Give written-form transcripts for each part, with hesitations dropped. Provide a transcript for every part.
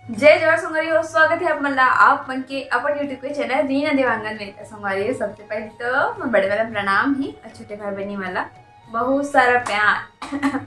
जय जोहार संगवारी, स्वागत है अपना आप मन के अपन यूट्यूब के चैनल रीना देवांगन में। संगवारी सबसे पहले तो मैं बड़े वाला प्रणाम ही और छोटे भाई बहनी वाला बहुत सारा प्यार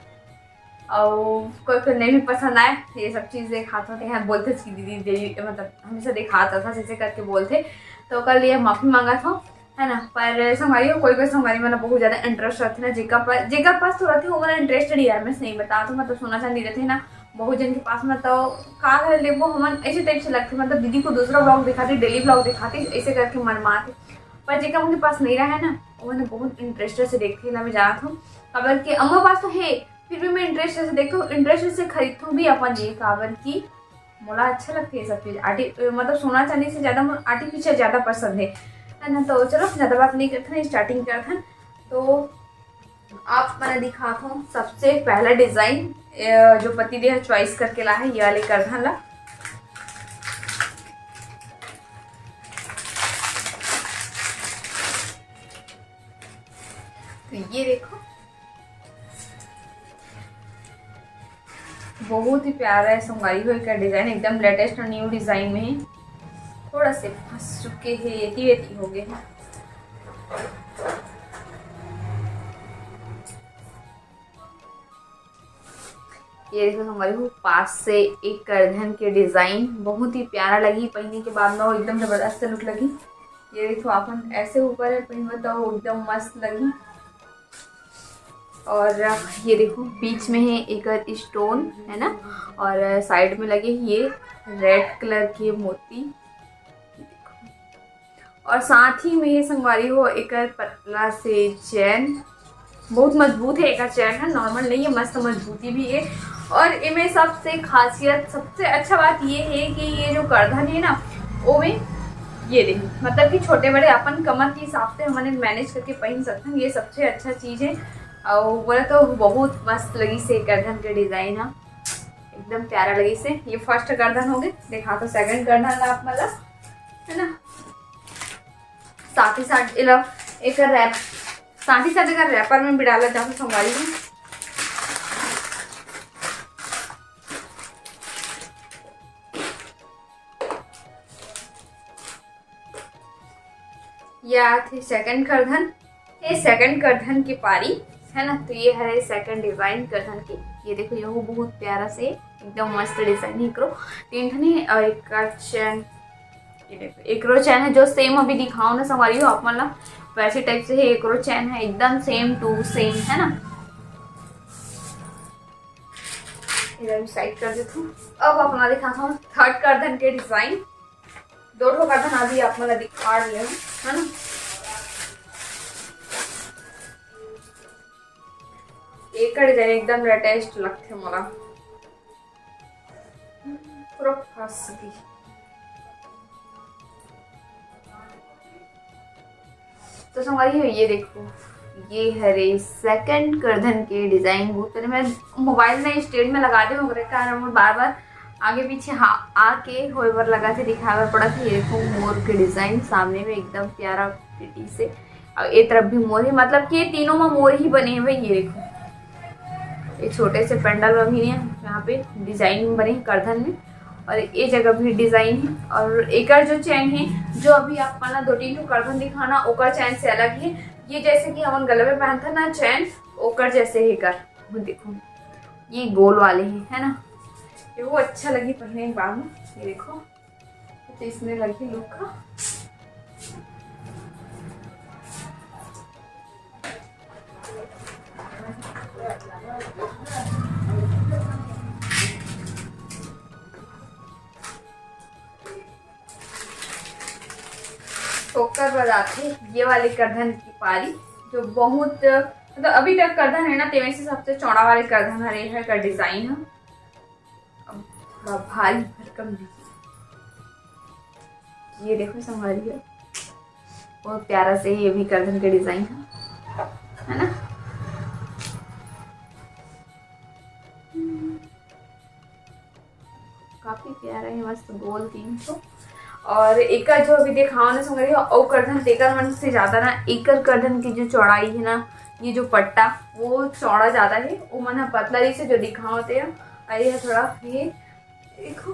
और कोई कोई नहीं भी पसंद आए ये सब चीज़ दिखाते होते हैं, बोलते कि दीदी दीदी मतलब हमेशा दिखाता था जैसे करके बोलते, तो कल ये माफ़ी मांगा था है ना। पर संगवारी कोई कोई संगवारी मतलब बहुत ज़्यादा इंटरेस्ट रहते ना, जेका पास तो रहते वो मतलब इंटरेस्टेड यार मैं नहीं बता तो मतलब सोना चांदी रहते ना बहुत जन के पास में, तो का कर ले वो हम ऐसे टाइप से लगते मतलब दीदी को दूसरा ब्लॉग दिखाती, डेली ब्लॉग दिखाती, ऐसे करके मन मारते। पर जेका उनके पास नहीं रहा है ना वो मैंने बहुत इंटरेस्ट से देखती है, मैं जाना था काबर के अम्मा पास तो है फिर भी मैं इंटरेस्ट से देखती हूँ, इंटरेस्ट से खरीदती हूँ भी अपन ये काबर की मोला अच्छा लगती है सब चीज़ मतलब सोना चांदी से ज़्यादा आर्टिफिशियल ज़्यादा पसंद है ना। तो चलो ज़्यादा बात नहीं करते हैं, स्टार्टिंग करते हैं। तो आप मैंने दिखाता हूँ सबसे पहला डिज़ाइन जो पतिदेव चॉइस करके ला है, ये वाले करधन ला। तो ये देखो बहुत ही प्यारा है संगवारी हो का डिजाइन, एकदम लेटेस्ट और न्यू डिजाइन में है। थोड़ा से फंस चुके हैं, येती हो गए हैं। ये देखो हमारे को पास से एक करधन के डिजाइन बहुत ही प्यारा लगी, पहनने के बाद में वो एकदम जबरदस्त लुक लगी। ये देखो अपन ऐसे ऊपर है पहन तो एकदम मस्त लगी। और ये देखो बीच में है एक स्टोन है ना, और साइड में लगे ये रेड कलर के मोती, और साथ ही में संगवारी हो एक पतला से चैन, बहुत मजबूत है। एक चैन है, नॉर्मल नहीं है, मस्त मजबूती भी है। और इनमें सबसे खासियत सबसे अच्छा बात ये है कि ये जो करधन है ना वो में ये देखिए मतलब कि छोटे बड़े अपन कमर के हिसाब से हमने मैनेज करके पहन सकते हैं, ये सबसे अच्छा चीज़ है। और बोले तो बहुत मस्त लगी से करधन के डिज़ाइन है, एकदम प्यारा लगी से। ये फर्स्ट करधन हो गए, देखा तो सेकंड करधन आप मतलब है ना। साथ ही साथ एक रैप, साथ ही साथ एक रैपर में भी डाला जाता संगवारी में। यह थे सेकंड करधन, ये सेकंड करधन की पारी है ना। तो ये है सेकंड डिजाइन करधन की, ये देखो ये बहुत प्यारा से एकदम मस्त डिजाइन है। करो तीन ठने और एक चैन, ये देखो एक रो चैन है जो सेम अभी दिखाओ ना संगवारी हो आप मतलब वैसे टाइप से है। एक रो चैन है एकदम सेम टू सेम है ना। इधर भी साइड कर देता हूँ। अब अपना दिखाता हूँ थर्ड करधन के डिजाइन। दो करधन अभी आप मतलब दिखा रही है ना। एक डिजाइन एकदम लेटेस्ट लगते मला पूरा फंस गई। तो संगवारी है ये देखो ये है रे सेकंड करधन के डिजाइन। बहुत पहले मैं मोबाइल में स्टेट में लगा दे कारण बार बार आगे पीछे आके होए बार लगा के दिखावा पड़ा था। ये देखो मोर के डिजाइन सामने में एकदम प्यारा प्रीटी से, और एक तरफ भी मोर है मतलब कि ये तीनों में मोर ही बने हुए। ये देखो एक छोटे से पेंडल में भी है यहाँ पे डिजाइन बने करधन में, और ये जगह भी डिजाइन है। और एक जो चैन है जो अभी आप माना दो तीन करधन दिखाना ओकर चैन से अलग है। ये जैसे कि हम गले में पहनता ना चैन ओकर जैसे ही कर देखो ये गोल वाले हैं है ना। ये वो अच्छा लगी पहनने के बाद में। ये देखो तो इसमें लगी लुक का ठोकर बजाते ये वाले करधन की पारी जो बहुत मतलब अभी तक करधन है ना तेरे से सबसे चौड़ा वाले करधन है का डिजाइन है। अब भारी भरकम दीजिए, ये देखो संभाली है बहुत प्यारा से ये भी करधन के डिजाइन है ना। काफी प्यारा है, मस्त गोल 300। और एकर जो अभी दिखाओ ना सुन रही हो और करधन तेकर मन से ज़्यादा ना एकर करधन की जो चौड़ाई है ना, ये जो पट्टा वो चौड़ा ज़्यादा है, वो मन पतला से जो दिखाओ थे ये थोड़ा ये देखो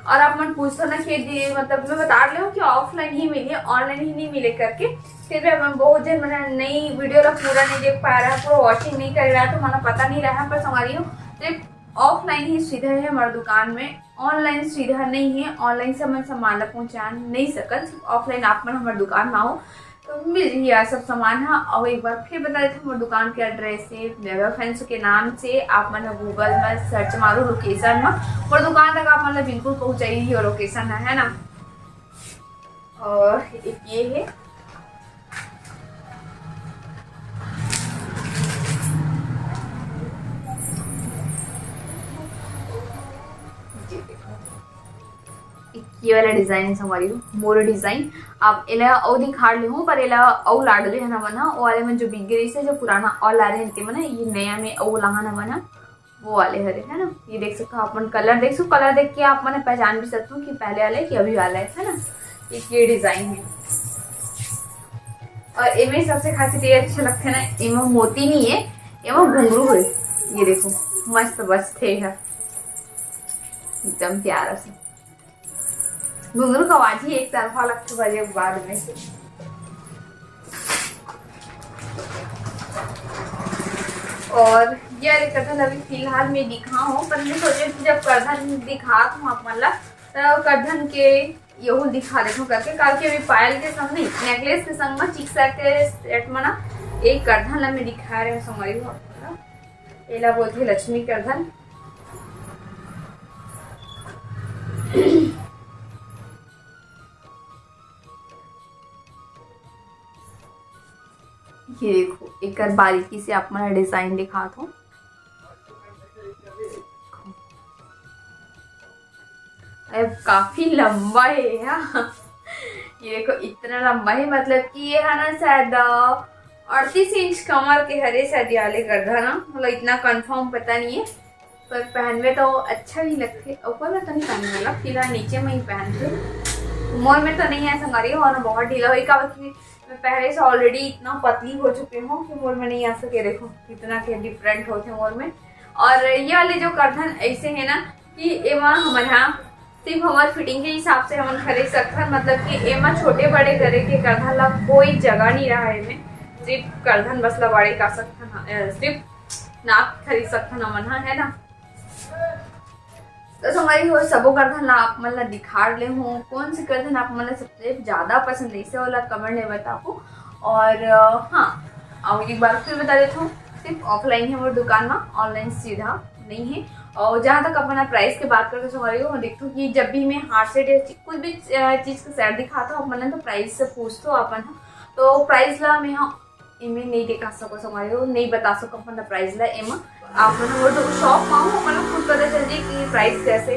और आप मन पूछते ना कि मतलब मैं बता रही हूँ कि ऑफलाइन ही मिली है, ऑनलाइन ही नहीं मिले करके। फिर भी मैं बहुत दिन मैंने नई वीडियो ला पूरा नहीं देख पा रहा है, पूरा वॉचिंग नहीं कर रहा है, तो मैंने पता नहीं रहा। पर समझ रही हूँ सिर्फ ऑफलाइन ही सुविधा है हमारे दुकान में, ऑनलाइन सुविधा नहीं है। ऑनलाइन से मैं सामान पहुँचा नहीं सकल, सिर्फ ऑफलाइन आप मन हमारे दुकान में आओ तो मिल रही है सब सामान है। और एक बार फिर बता देते हमारे दुकान के एड्रेस से, मेगा फैंस के नाम से आप मन गूगल में सर्च मारो लोकेशन में, और दुकान तक आप मतलब बिल्कुल पहुँचाई और लोकेशन है ना। और एक ये है, ये वाला डिजाइन हमारी मोर डिजाइन आप इला औ दिखा ले हूँ, पर इला औ लाड ले है ना मना वो वाले में जो बिक गई से जो पुराना और ला रहे हैं मना, ये नया में औ लहा ना मना वो वाले हरे है ना। ये देख सकते हो आप मन, कलर देख सकते, कलर देख के आप मैंने पहचान भी सकते हो कि पहले वाला है कि अभी वाला है ना। एक ये डिजाइन है, और इनमें सबसे खासियत ये अच्छा लगता है ना, इनमें मोती नहीं है, इनमें घुंघरू है। ये देखो मस्त बचते है एकदम प्यारा से, घुंघरू का आवाज ही एक तरफा लगता बजे बाद में। और ये करधन अभी फिलहाल मैं दिखाऊं, पर मैं सोचे कि जब करधन दिखा हूँ आप मतलब तो करधन के यहू दिखा देखो करके, काल के अभी पायल के संग नहीं नेकलेस के संग में चिक के सेट में ना एक करधन ला मैं दिखा रहे हूँ समझ हो। एला बोलते लक्ष्मी करधन। ये देखो एक बारीकी से आप मैं डिजाइन दिखा दो, काफी लंबा है यार। ये देखो इतना लंबा है, मतलब कि ये है ना शायद 38 इंच कमर के हरे शायद वाले गर्दा ना, मतलब इतना कंफर्म पता नहीं है, पर पहनवे तो अच्छा भी लगते। ऊपर में तो नहीं पहनने वाला, फिलहाल नीचे में ही पहनते, मोर में तो नहीं है संगारी और बहुत ढीला हुई का, मैं पहले से ऑलरेडी इतना पतली हो चुकी हूँ कि मोर में नहीं आ सके। देखो कितना के डिफरेंट होते मोर में। और ये वाले जो कर्धन ऐसे है ना कि एमा हमारे यहाँ सिर्फ हमारे फिटिंग के हिसाब से हम खरीद सकते हैं, मतलब कि एमा छोटे बड़े करे के कर्धन ला कोई जगह नहीं रहा है में, सिर्फ कर्धन बस ला बड़े कर सकते, सिर्फ नाप खरीद सकते मन है ना। तो हमारी हो सबो कर्धन ला आप मतलब दिखा ले हूँ, कौन सी कर्धन आप मतलब सबसे ज्यादा पसंद है इसे वाला कमेंट में बताओ। और हाँ और एक बार फिर बता देता हूँ, सिर्फ ऑफलाइन है हमारी दुकान में, ऑनलाइन सुविधा नहीं है। और जहाँ तक अपना प्राइस की बात करते हमारी हो देखो कि जब भी मैं हार्ट सेट कुछ भी चीज़ का सेट दिखाता हूँ मैंने तो प्राइस से पूछते हो अपन, तो प्राइस ला मैं इमें नहीं दिखा सको हमारे हो, नहीं बता सको अपना प्राइस ला एम आप वो तो शॉप में आओ मतलब खुद पता चल जाए कि प्राइस कैसे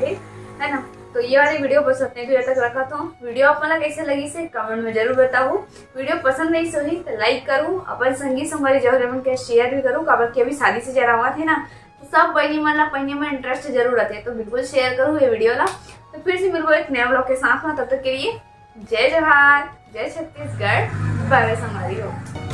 है ना। तो ये वाली वीडियो बस अपने को तक रखा था। वीडियो आप मतलब कैसे लगी से कमेंट में जरूर बताओ। वीडियो पसंद नहीं सही तो लाइक करूँ, अपन संगी संगवारी जरूर अपन के शेयर भी करूँ, काबर के अभी शादी से जरा हुआ थे ना, तो सब बहनी मतलब पहने में इंटरेस्ट जरूर आते हैं, तो बिल्कुल शेयर करूँ ये वीडियो ला। तो फिर से मिलूंगा एक नया ब्लॉग के साथ में, तब तक के लिए जय जवाहर, जय छत्तीसगढ़, बाय बाय संगवारी हो।